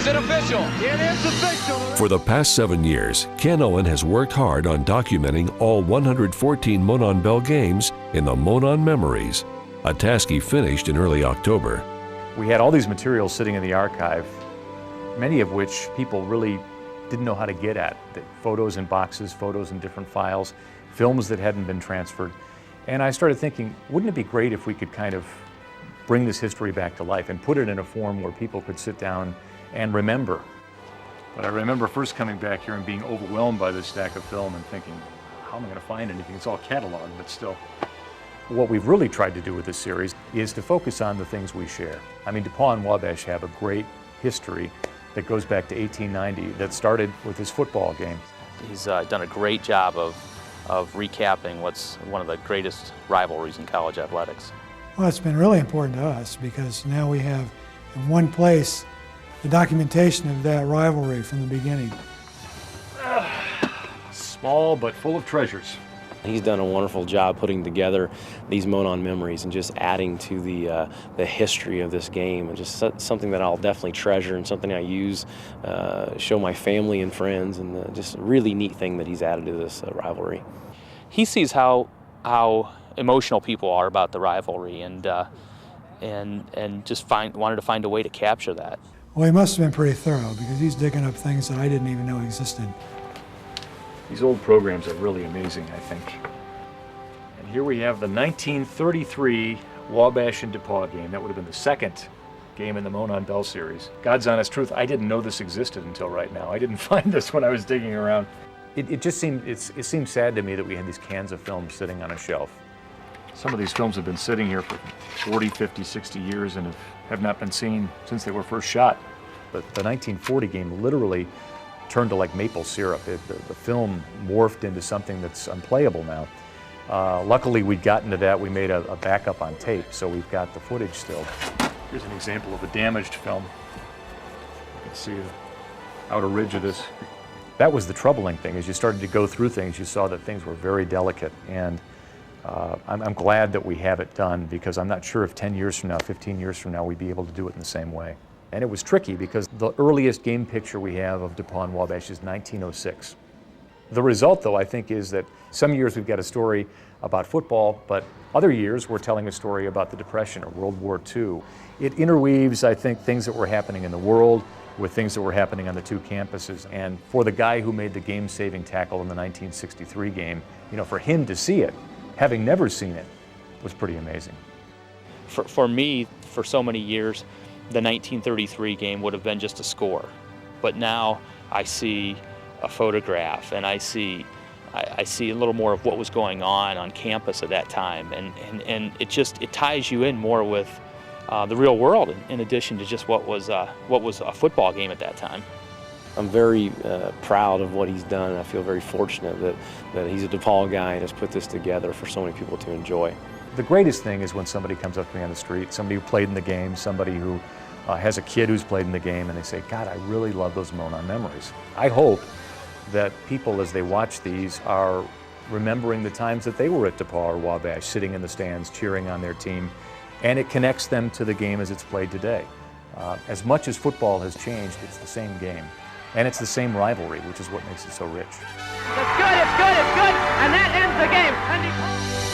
Is it official? It is official. For the past 7 years, Ken Owen has worked hard on documenting all 114 Monon Bell games in the Monon Memories, a task he finished in early October. We had all these materials sitting in the archive, many of which people really didn't know how to get at. The photos in boxes, photos in different files, films that hadn't been transferred. And I started thinking, wouldn't it be great if we could kind of bring this history back to life and put it in a form where people could sit down and remember. But I remember first coming back here and being overwhelmed by this stack of film and thinking, how am I going to find anything? It's all cataloged, but still. What we've really tried to do with this series is to focus on the things we share. I mean, DePauw and Wabash have a great history that goes back to 1890 that started with this football game. He's done a great job of recapping what's one of the greatest rivalries in college athletics. Well, it's been really important to us because now we have in one place the documentation of that rivalry from the beginning. Small but full of treasures. He's done a wonderful job putting together these Monon memories and just adding to the history of this game, and just something that I'll definitely treasure and something I use, show my family and friends, and just a really neat thing that he's added to this rivalry. He sees how emotional people are about the rivalry, and just wanted to find a way to capture that. Well, he must have been pretty thorough because he's digging up things that I didn't even know existed. These old programs are really amazing, I think. And here we have the 1933 Wabash and DePauw game. That would have been the second game in the Monon Bell series. God's honest truth, I didn't know this existed until right now. I didn't find this when I was digging around. It seemed sad to me that we had these cans of film sitting on a shelf. Some of these films have been sitting here for 40, 50, 60 years and have not been seen since they were first shot. But the 1940 game literally turned to like maple syrup. The film morphed into something that's unplayable now. Luckily, we'd gotten to that. We made a backup on tape, so we've got the footage still. Here's an example of a damaged film. You can see the outer ridge of this. That was the troubling thing. As you started to go through things, you saw that things were very delicate. And I'm glad that we have it done, because I'm not sure if 10 years from now, 15 years from now, we'd be able to do it in the same way. And it was tricky because the earliest game picture we have of DePauw and Wabash is 1906. The result, though, I think, is that some years we've got a story about football, but other years we're telling a story about the Depression or World War II. It interweaves, I think, things that were happening in the world with things that were happening on the two campuses. And for the guy who made the game-saving tackle in the 1963 game, for him to see it, having never seen it, was pretty amazing. For me, for so many years, the 1933 game would have been just a score. But now I see a photograph, and I see a little more of what was going on campus at that time, and it ties you in more with the real world, in addition to just what was a football game at that time. I'm very proud of what he's done, and I feel very fortunate that he's a DePauw guy and has put this together for so many people to enjoy. The greatest thing is when somebody comes up to me on the street, somebody who played in the game, somebody who has a kid who's played in the game, and they say, God, I really love those Monon memories. I hope that people, as they watch these, are remembering the times that they were at DePauw or Wabash, sitting in the stands, cheering on their team, and it connects them to the game as it's played today. As much as football has changed, it's the same game, and it's the same rivalry, which is what makes it so rich. It's good, and that ends the game.